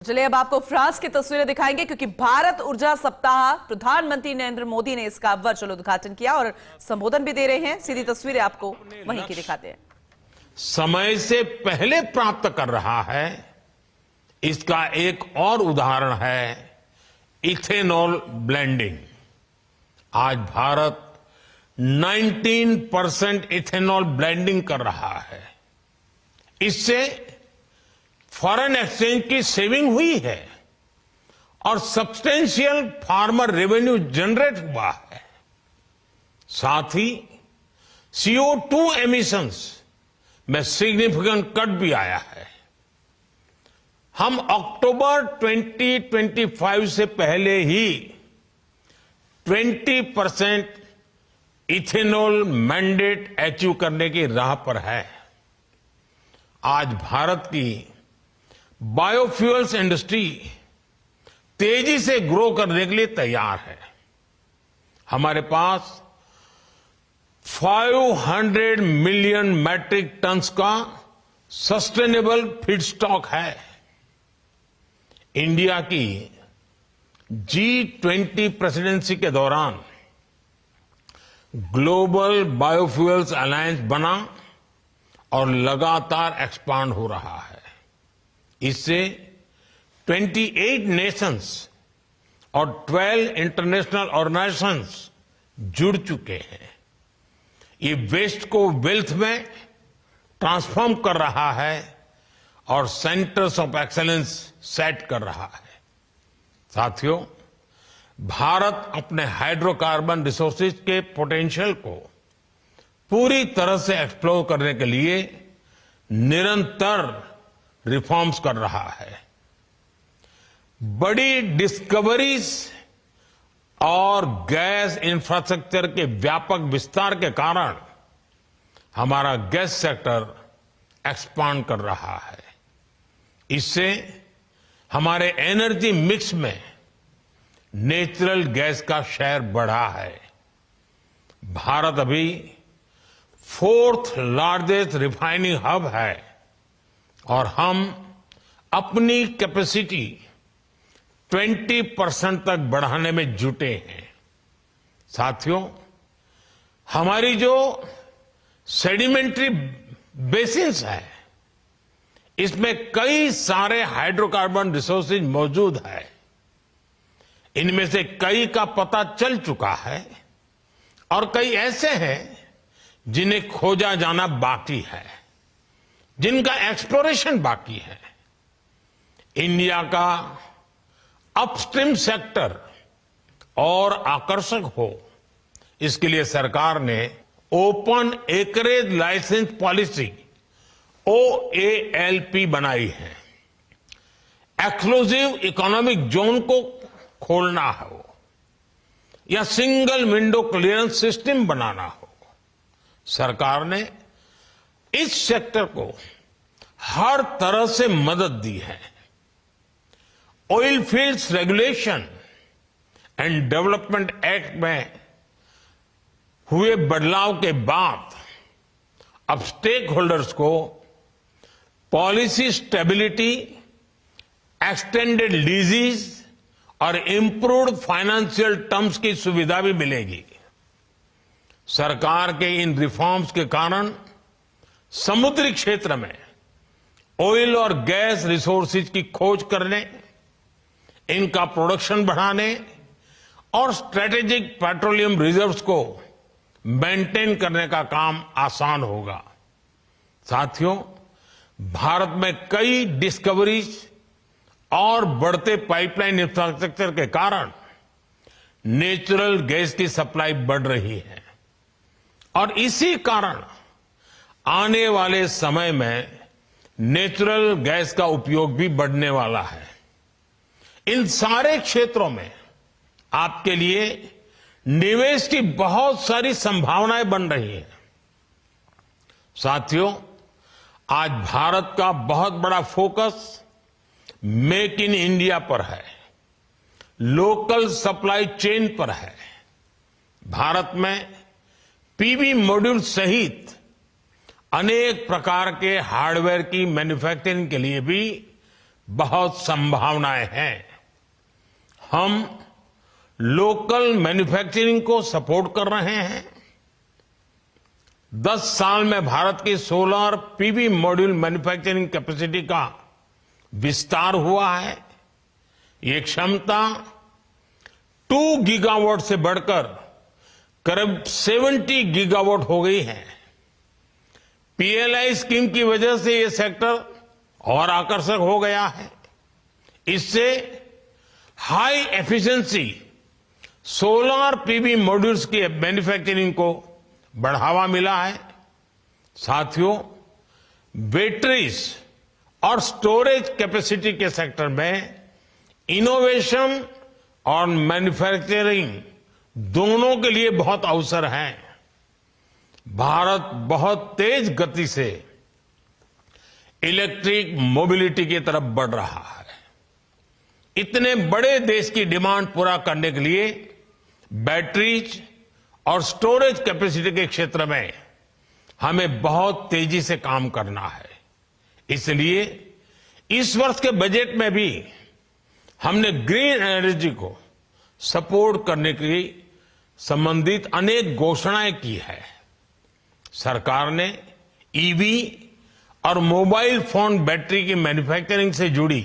चलिए अब आपको फ्रांस की तस्वीरें दिखाएंगे क्योंकि भारत ऊर्जा सप्ताह प्रधानमंत्री नरेंद्र मोदी ने इसका वर्चुअल उद्घाटन किया और संबोधन भी दे रहे हैं। सीधी तस्वीरें आपको वहीं की दिखाते हैं। समय से पहले प्राप्त कर रहा है। इसका एक और उदाहरण है इथेनॉल ब्लेंडिंग। आज भारत 19% इथेनॉल ब्लेंडिंग कर रहा है। इससे फॉरेन एक्सचेंज की सेविंग हुई है और सब्सटेंशियल फार्मर रेवेन्यू जनरेट हुआ है। साथ ही CO2 एमिशंस में सिग्निफिकेंट कट भी आया है। हम अक्टूबर 2025 से पहले ही 20% इथेनॉल मैंडेट अचीव करने की राह पर है। आज भारत की बायोफ्यूल्स इंडस्ट्री तेजी से ग्रो करने के लिए तैयार है। हमारे पास 500 मिलियन मैट्रिक टन्स का सस्टेनेबल फीडस्टॉक है। इंडिया की G20 प्रेसिडेंसी के दौरान ग्लोबल बायोफ्यूल्स अलायंस बना और लगातार एक्सपांड हो रहा है। इससे 28 नेशंस और 12 इंटरनेशनल ऑर्गेनाइजेशंस जुड़ चुके हैं। ये वेस्ट को वेल्थ में ट्रांसफॉर्म कर रहा है और सेंटर्स ऑफ एक्सीलेंस सेट कर रहा है। साथियों, भारत अपने हाइड्रोकार्बन रिसोर्सेज के पोटेंशियल को पूरी तरह से एक्सप्लोर करने के लिए निरंतर रिफॉर्म्स कर रहा है। बड़ी डिस्कवरीज और गैस इंफ्रास्ट्रक्चर के व्यापक विस्तार के कारण हमारा गैस सेक्टर एक्सपांड कर रहा है। इससे हमारे एनर्जी मिक्स में नेचुरल गैस का शेयर बढ़ा है। भारत अभी 4th लार्जेस्ट रिफाइनिंग हब है और हम अपनी कैपेसिटी 20% तक बढ़ाने में जुटे हैं। साथियों, हमारी जो सेडिमेंट्री बेसिन्स है, इसमें कई सारे हाइड्रोकार्बन रिसोर्सेज मौजूद है। इनमें से कई का पता चल चुका है और कई ऐसे हैं जिन्हें खोजा जाना बाकी है, जिनका एक्सप्लोरेशन बाकी है। इंडिया का अपस्ट्रीम सेक्टर और आकर्षक हो, इसके लिए सरकार ने open acreage licence policy OALP बनाई है। एक्सक्लूसिव इकोनॉमिक जोन को खोलना हो या सिंगल विंडो क्लियरेंस सिस्टम बनाना हो, सरकार ने इस सेक्टर को हर तरह से मदद दी है। Oil fields regulation and development act में हुए बदलाव के बाद अब स्टेक होल्डर्स को पॉलिसी स्टेबिलिटी, एक्सटेंडेड लीजेस और इंप्रूव्ड फाइनेंशियल टर्म्स की सुविधा भी मिलेगी। सरकार के इन रिफॉर्म्स के कारण समुद्री क्षेत्र में ऑयल और गैस रिसोर्सेज की खोज करने, इनका प्रोडक्शन बढ़ाने और स्ट्रेटेजिक पेट्रोलियम रिजर्व्स को मेंटेन करने का काम आसान होगा। साथियों, भारत में कई डिस्कवरीज और बढ़ते पाइपलाइन इंफ्रास्ट्रक्चर के कारण नेचुरल गैस की सप्लाई बढ़ रही है और इसी कारण आने वाले समय में नेचुरल गैस का उपयोग भी बढ़ने वाला है। इन सारे क्षेत्रों में आपके लिए निवेश की बहुत सारी संभावनाएं बन रही हैं। साथियों, आज भारत का बहुत बड़ा फोकस मेक इन इंडिया पर है, लोकल सप्लाई चेन पर है। भारत में पीवी मॉड्यूल सहित अनेक प्रकार के हार्डवेयर की मैन्युफैक्चरिंग के लिए भी बहुत संभावनाएं हैं। हम लोकल मैन्युफैक्चरिंग को सपोर्ट कर रहे हैं। 10 साल में भारत की solar PV module manufacturing capacity का विस्तार हुआ है। ये क्षमता 2 गीगावाट से बढ़कर करीब 70 गीगावाट हो गई है। पीएलआई स्कीम की वजह से ये सेक्टर और आकर्षक हो गया है। इससे high efficiency solar PV modules की मैन्युफैक्चरिंग को बढ़ावा मिला है। साथियों, बैटरीज और स्टोरेज कैपेसिटी के सेक्टर में इनोवेशन और मैन्युफैक्चरिंग दोनों के लिए बहुत अवसर हैं। भारत बहुत तेज गति से इलेक्ट्रिक मोबिलिटी की तरफ बढ़ रहा है। इतने बड़े देश की डिमांड पूरा करने के लिए बैटरीज और स्टोरेज कैपेसिटी के क्षेत्र में हमें बहुत तेजी से काम करना है। इसलिए इस वर्ष के बजट में भी हमने ग्रीन एनर्जी को सपोर्ट करने की संबंधित अनेक घोषणाएं की है। सरकार ने ईवी और मोबाइल फोन बैटरी की मैन्युफैक्चरिंग से जुड़ी